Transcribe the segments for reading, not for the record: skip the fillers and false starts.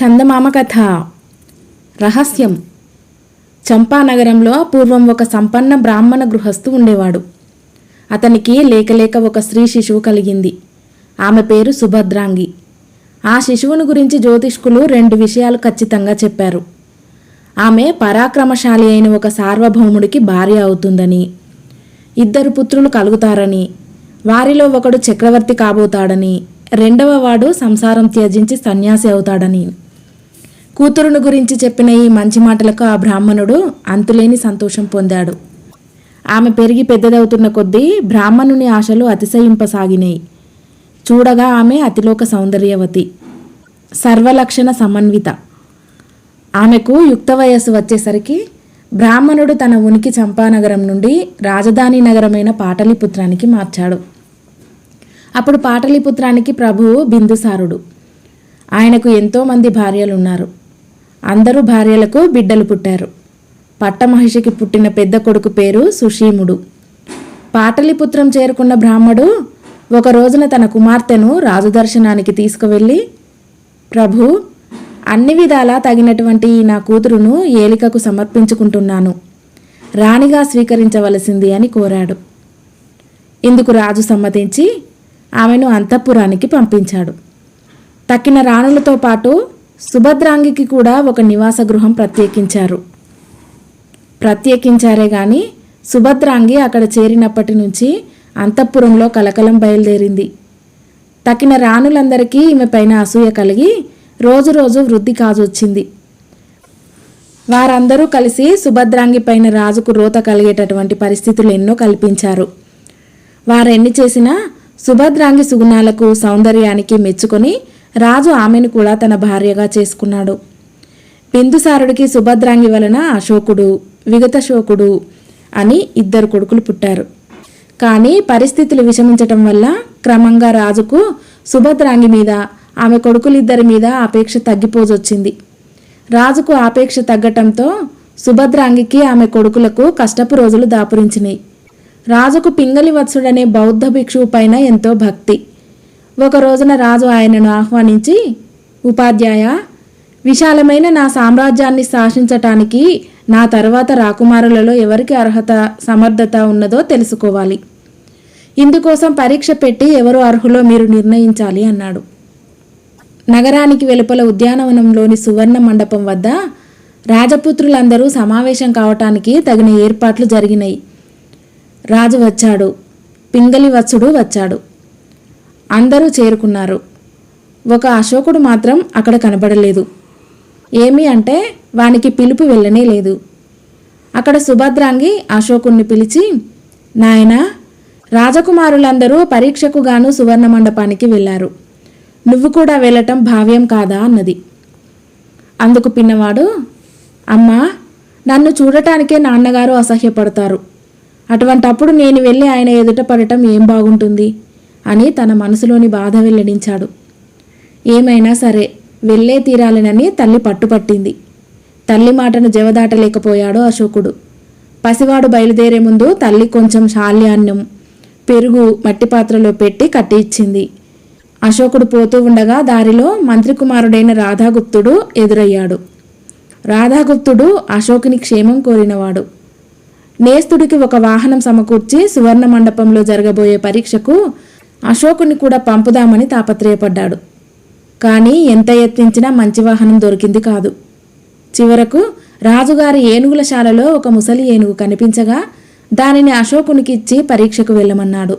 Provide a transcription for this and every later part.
చందమామ కథ. రహస్యం. చంపానగరంలో పూర్వం ఒక సంపన్న బ్రాహ్మణ గృహస్థు ఉండేవాడు. అతనికి లేకలేక ఒక స్త్రీ శిశువు కలిగింది. ఆమె పేరు సుభద్రాంగి. ఆ శిశువుని గురించి జ్యోతిష్కులు 2 విషయాలు ఖచ్చితంగా చెప్పారు. ఆమె పరాక్రమశాలి అయిన ఒక సార్వభౌముడికి భార్య అవుతుందని, 2 పుత్రులు కలుగుతారని, వారిలో ఒకడు చక్రవర్తి కాబోతాడని, 2వ వాడు సంసారం త్యజించి సన్యాసి అవుతాడని. కూతురును గురించి చెప్పిన ఈ మంచి మాటలకు ఆ బ్రాహ్మణుడు అంతులేని సంతోషం పొందాడు. ఆమె పెరిగి పెద్దదవుతున్న కొద్దీ బ్రాహ్మణుని ఆశలు అతిశయింపసాగినాయి. చూడగా ఆమె అతిలోక సౌందర్యవతి, సర్వలక్షణ సమన్విత. ఆమెకు యుక్త వయస్సు వచ్చేసరికి బ్రాహ్మణుడు తన ఉనికి చంపానగరం నుండి రాజధాని నగరమైన పాటలీపుత్రానికి మార్చాడు. అప్పుడు పాటలీపుత్రానికి ప్రభువు బిందుసారుడు. ఆయనకు ఎంతోమంది భార్యలున్నారు. అందరూ భార్యలకు బిడ్డలు పుట్టారు. పట్టమహిషికి పుట్టిన పెద్ద కొడుకు పేరు సుషీముడు. పాటలీపుత్రం చేరుకున్న బ్రాహ్మడు ఒక రోజున తన కుమార్తెను రాజదర్శనానికి తీసుకువెళ్ళి, ప్రభు, అన్ని విధాలా తగినటువంటి నా కూతురును ఏలికకు సమర్పించుకుంటున్నాను, రాణిగా స్వీకరించవలసింది అని కోరాడు. ఇందుకు రాజు సమ్మతించి ఆమెను అంతఃపురానికి పంపించాడు. తక్కిన రాణులతో పాటు సుభద్రాంగికి కూడా ఒక నివాస గృహం ప్రత్యేకించారే గాని సుభద్రాంగి అక్కడ చేరినప్పటి నుంచి అంతఃపురంలో కలకలం బయలుదేరింది. తక్కిన రాణులందరికీ ఈమె పైన అసూయ కలిగి రోజు రోజు వృద్ధి కాజొచ్చింది. వారందరూ కలిసి సుభద్రాంగి పైన రాజుకు రోత కలిగేటటువంటి పరిస్థితులు ఎన్నో కల్పించారు. వారెన్ని చేసినా సుభద్రాంగి సుగుణాలకు సౌందర్యానికి మెచ్చుకొని రాజు ఆమెను కూడా తన భార్యగా చేసుకున్నాడు. బిందుసారుడికి సుభద్రాంగి వలన అశోకుడు, విగతశోకుడు అని 2 కొడుకులు పుట్టారు. కానీ పరిస్థితులు విషమించటం వల్ల క్రమంగా రాజుకు సుభద్రాంగి మీద, ఆమె కొడుకులిద్దరి మీద ఆపేక్ష తగ్గిపోజొచ్చింది. రాజుకు ఆపేక్ష తగ్గటంతో సుభద్రాంగికి, ఆమె కొడుకులకు కష్టపు రోజులు దాపురించినాయి. రాజుకు పింగళి వత్సుడనే బౌద్ధ భిక్షువు పైన ఎంతో భక్తి. ఒక రోజున రాజు ఆయనను ఆహ్వానించి, ఉపాధ్యాయ, విశాలమైన నా సామ్రాజ్యాన్ని శాసించటానికి నా తర్వాత రాకుమారులలో ఎవరికి అర్హత, సమర్థత ఉన్నదో తెలుసుకోవాలి. ఇందుకోసం పరీక్ష పెట్టి ఎవరు అర్హులో మీరు నిర్ణయించాలి అన్నాడు. నగరానికి వెలుపల ఉద్యానవనంలోని సువర్ణ మండపం వద్ద రాజపుత్రులందరూ సమావేశం కావటానికి తగిన ఏర్పాట్లు జరిగినాయి. రాజు వచ్చాడు, పింగళి వత్సుడు వచ్చాడు. అందరూ చేరుకున్నారు. ఒక అశోకుడు మాత్రం అక్కడ కనబడలేదు. ఏమి అంటే వానికి పిలుపు వెళ్ళనే లేదు. అక్కడ సుభద్రాంగి అశోకుణ్ణి పిలిచి, నాయనా, రాజకుమారులందరూ పరీక్షకు గాను సువర్ణ మండపానికి వెళ్ళారు. నువ్వు కూడా వెళ్ళటం భావ్యం కాదా అన్నది. అందుకు పిన్నవాడు, అమ్మా, నన్ను చూడటానికే నాన్నగారు అసహ్యపడతారు. అటువంటప్పుడు నేను వెళ్ళి ఆయన ఎదుట పడటం ఏం బాగుంటుంది అని తన మనసులోని బాధ వెల్లడించాడు. ఏమైనా సరే వెళ్ళే తీరాలనని తల్లి పట్టుపట్టింది. తల్లి మాటను జవదాటలేకపోయాడు అశోకుడు. పసివాడు బయలుదేరే ముందు తల్లి కొంచెం శాల్యాన్నం, పెరుగు మట్టి పాత్రలో పెట్టి కట్టి ఇచ్చింది. అశోకుడు పోతూ ఉండగా దారిలో మంత్రి కుమారుడైన రాధాగుప్తుడు ఎదురయ్యాడు. రాధాగుప్తుడు అశోకుని క్షేమం కోరినవాడు. నేస్తుడికి ఒక వాహనం సమకూర్చి సువర్ణ మండపంలో జరగబోయే పరీక్షకు అశోకుని కూడా పంపుదామని తాపత్రయపడ్డాడు. కానీ ఎంత యత్నించినా మంచి వాహనం దొరికింది కాదు. చివరకు రాజుగారి ఏనుగుల శాలలో ఒక ముసలి ఏనుగు కనిపించగా దానిని అశోకునికి ఇచ్చి పరీక్షకు వెళ్ళమన్నాడు.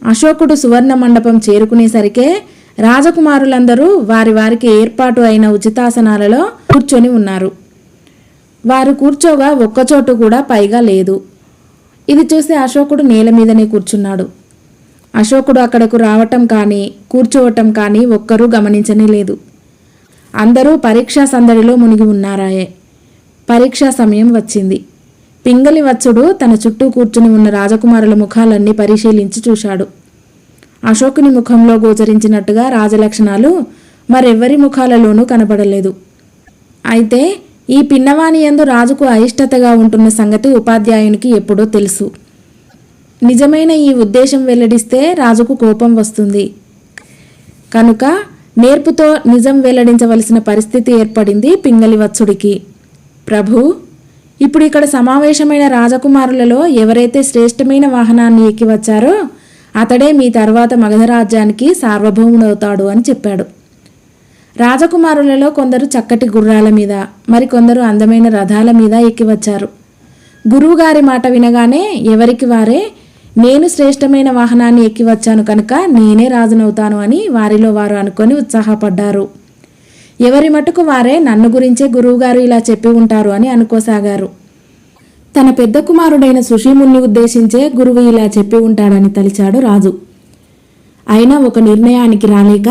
అశోకుడు సువర్ణ మండపం చేరుకునేసరికే రాజకుమారులందరూ వారికి ఏర్పాటు అయిన ఉచితాసనాలలో కూర్చొని ఉన్నారు. వారు కూర్చోగా ఒక్కచోటు కూడా పైగా లేదు. ఇది చూసి అశోకుడు నేల మీదనే కూర్చున్నాడు. అశోకుడు అక్కడకు రావటం కానీ కూర్చోవటం కానీ ఒక్కరూ గమనించనే లేదు. అందరూ పరీక్షా సందడిలో మునిగి ఉన్నారాయే. పరీక్షా సమయం వచ్చింది. పింగళి వత్సుడు తన చుట్టూ కూర్చుని ఉన్న రాజకుమారుల ముఖాలన్నీ పరిశీలించి చూశాడు. అశోకుని ముఖంలో గోచరించినట్టుగా రాజలక్షణాలు మరెవ్వరి ముఖాలలోనూ కనబడలేదు. అయితే ఈ పిన్నవాని యందు రాజుకు అయిష్టతగా ఉంటున్న సంగతి ఉపాధ్యాయునికి ఎప్పుడో తెలుసు. నిజమైన ఈ ఉద్దేశం వెల్లడిస్తే రాజుకు కోపం వస్తుంది. కనుక నేర్పుతో నిజం వెల్లడించవలసిన పరిస్థితి ఏర్పడింది పింగళివత్సుడికి. ప్రభు, ఇప్పుడు ఇక్కడ సమావేశమైన రాజకుమారులలో ఎవరైతే శ్రేష్టమైన వాహనాన్ని ఎక్కి వచ్చారో అతడే మీ తర్వాత మగధ రాజ్యానికి సార్వభౌముడవుతాడు అని చెప్పాడు. రాజకుమారులలో కొందరు చక్కటి గుర్రాల మీద, మరికొందరు అందమైన రథాల మీద ఎక్కి వచ్చారు. గురువుగారి మాట వినగానే ఎవరికి వారే నేను శ్రేష్టమైన వాహనాన్ని ఎక్కి వచ్చాను కనుక నేనే రాజునవుతాను అని వారిలో వారు అనుకొని ఉత్సాహపడ్డారు. ఎవరి మటుకు వారే నన్ను గురించే గురువుగారు ఇలా చెప్పి ఉంటారు అని అనుకోసాగారు. తన పెద్ద కుమారుడైన సుషీముణ్ణి ఉద్దేశించే గురువు ఇలా చెప్పి ఉంటాడని తలిచాడు రాజు. అయినా ఒక నిర్ణయానికి రాలేక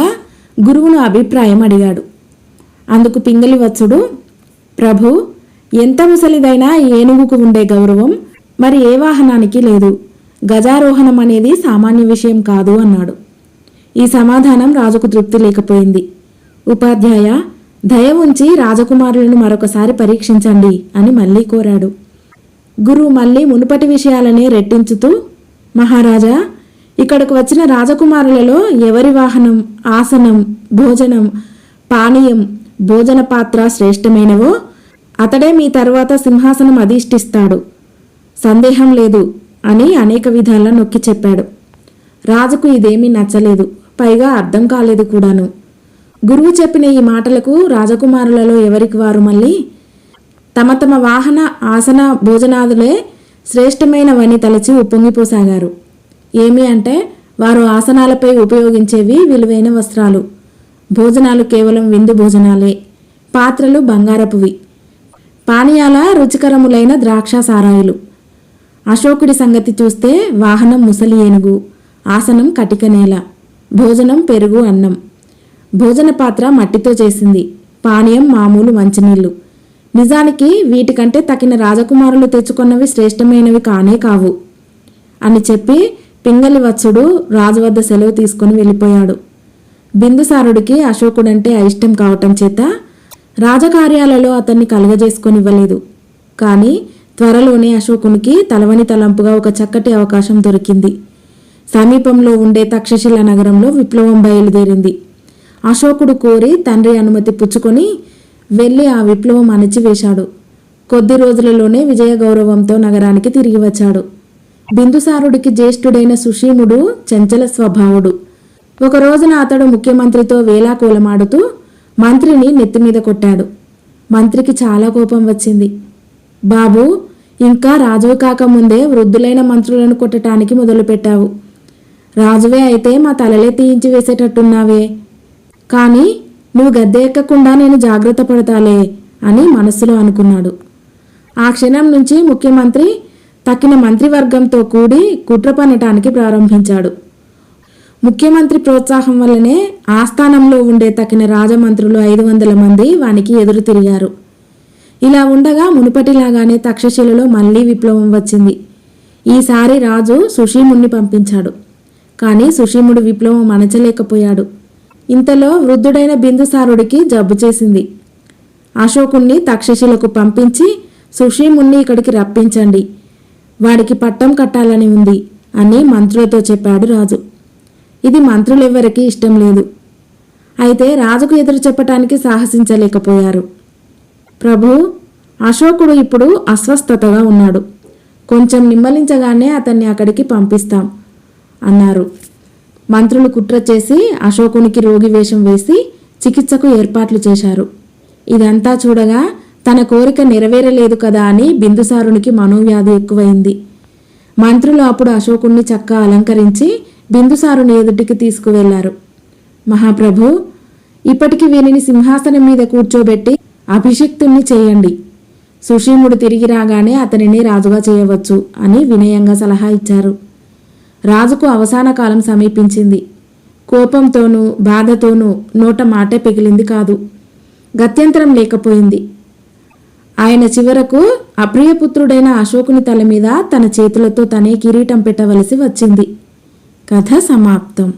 గురువును అభిప్రాయం అడిగాడు. అందుకు పింగళివత్సుడు, ప్రభు, ఎంత ముసలిదైనా ఏనుగుకు ఉండే గౌరవం మరి ఏ వాహనానికి లేదు. గజారోహణం అనేది సామాన్య విషయం కాదు అన్నాడు. ఈ సమాధానం రాజుకు తృప్తి లేకపోయింది. ఉపాధ్యాయ, దయ ఉంచి రాజకుమారులను మరొకసారి పరీక్షించండి అని మళ్ళీ కోరాడు. గురువు మళ్ళీ మునుపటి విషయాలనే రెట్టించుతూ, మహారాజా, ఇక్కడకు వచ్చిన రాజకుమారులలో ఎవరి వాహనం, ఆసనం, భోజనం, పానీయం, భోజన పాత్ర శ్రేష్టమైనవో అతడే మీ తరువాత సింహాసనం అధిష్ఠిస్తాడు, సందేహం లేదు అని అనేక విధాలా నొక్కి చెప్పాడు. రాజుకు ఇదేమీ నచ్చలేదు, పైగా అర్థం కాలేదు కూడాను. గురువు చెప్పిన ఈ మాటలకు రాజకుమారులలో ఎవరికి వారు మళ్ళీ తమ తమ వాహన, ఆసన, భోజనాదులే శ్రేష్టమైనవని తలచి ఉప్పొంగిపోసాగారు. ఏమి అంటే వారు ఆసనాలపై ఉపయోగించేవి విలువైన వస్త్రాలు, భోజనాలు కేవలం విందు భోజనాలే, పాత్రలు బంగారపువి, పానీయాల రుచికరములైన ద్రాక్ష సారాయిలు. అశోకుడి సంగతి చూస్తే వాహనం ముసలి ఏనుగు, ఆసనం కటిక నేల, భోజనం పెరుగు అన్నం, భోజన పాత్ర మట్టితో చేసింది, పానీయం మామూలు మంచినీళ్లు. నిజానికి వీటికంటే తగిన రాజకుమారులు తెచ్చుకున్నవి శ్రేష్టమైనవి కానే కావు అని చెప్పి పింగళివత్సుడు రాజు వద్ద సెలవు తీసుకుని వెళ్ళిపోయాడు. బిందుసారుడికి అశోకుడంటే అయిష్టం కావటం చేత రాజకార్యాలలో అతన్ని కలుగజేసుకొనివ్వలేదు. కానీ త్వరలోనే అశోకునికి తలవని తలంపుగా ఒక చక్కటి అవకాశం దొరికింది. సమీపంలో ఉండే తక్షశిల నగరంలో విప్లవం బయలుదేరింది. అశోకుడు కోరి తండ్రి అనుమతి పుచ్చుకొని వెళ్ళి ఆ విప్లవం అణచివేశాడు. కొద్ది రోజులలోనే విజయ గౌరవంతో నగరానికి తిరిగి వచ్చాడు. బిందుసారుడికి జ్యేష్ఠుడైన సుషీముడు చంచల స్వభావుడు. ఒక రోజున అతడు ముఖ్యమంత్రితో వేలాకోలమాడుతూ మంత్రిని నెత్తిమీద కొట్టాడు. మంత్రికి చాలా కోపం వచ్చింది. బాబు, ఇంకా రాజువు కాకముందే వృద్ధులైన మంత్రులను కొట్టడానికి మొదలుపెట్టావు. రాజువే అయితే మా తలలే తీయించి వేసేటట్టున్నావే. కానీ నువ్వు గద్దె ఎక్కకుండా నేను జాగ్రత్త పడతాలే అని మనస్సులో అనుకున్నాడు. ఆ క్షణం నుంచి ముఖ్యమంత్రి తక్కిన మంత్రివర్గంతో కూడి కుట్ర పన్నటానికి ప్రారంభించాడు. ముఖ్యమంత్రి ప్రోత్సాహం వల్లనే ఆస్థానంలో ఉండే తక్కిన రాజమంత్రులు 500 మంది వానికి ఎదురు తిరిగారు. ఇలా ఉండగా మునుపటిలాగానే తక్షశిలలో మళ్లీ విప్లవం వచ్చింది. ఈసారి రాజు సుషీముణ్ణి పంపించాడు. కానీ సుషీముడు విప్లవం అణచలేకపోయాడు. ఇంతలో వృద్ధుడైన బిందుసారుడికి జబ్బు చేసింది. అశోకుణ్ణి తక్షశిలకు పంపించి సుషీముణ్ణి ఇక్కడికి రప్పించండి, వాడికి పట్టం కట్టాలని ఉంది అని మంత్రులతో చెప్పాడు రాజు. ఇది మంత్రులెవ్వరికీ ఇష్టం లేదు. అయితే రాజుకు ఎదురు చెప్పటానికి సాహసించలేకపోయారు. ప్రభు, అశోకుడు ఇప్పుడు అస్వస్థతగా ఉన్నాడు, కొంచెం నిమ్మలించగానే అతన్ని అక్కడికి పంపిస్తాం అన్నారు. మంత్రులు కుట్ర చేసి అశోకునికి రోగి వేషం వేసి చికిత్సకు ఏర్పాట్లు చేశారు. ఇదంతా చూడగా తన కోరిక నెరవేరలేదు కదా అని బిందుసారునికి మనోవ్యాధి ఎక్కువైంది. మంత్రులు అప్పుడు అశోకుణ్ణి చక్కగా అలంకరించి బిందుసారుని ఎదుటికి తీసుకువెళ్లారు. మహాప్రభు, ఇప్పటికి వీరిని సింహాసనం మీద కూర్చోబెట్టి అభిషిక్తుణ్ణి చేయండి. సుషీముడు తిరిగి రాగానే అతనిని రాజుగా చేయవచ్చు అని వినయంగా సలహా ఇచ్చారు. రాజుకు అవసాన కాలం సమీపించింది. కోపంతోనూ బాధతోనూ నోట మాటే పెగిలింది కాదు. గత్యంతరం లేకపోయింది. ఆయన చివరకు అప్రియపుత్రుడైన అశోకుని తల మీద తన చేతులతో తనే కిరీటం పెట్టవలసి వచ్చింది. కథ సమాప్తం.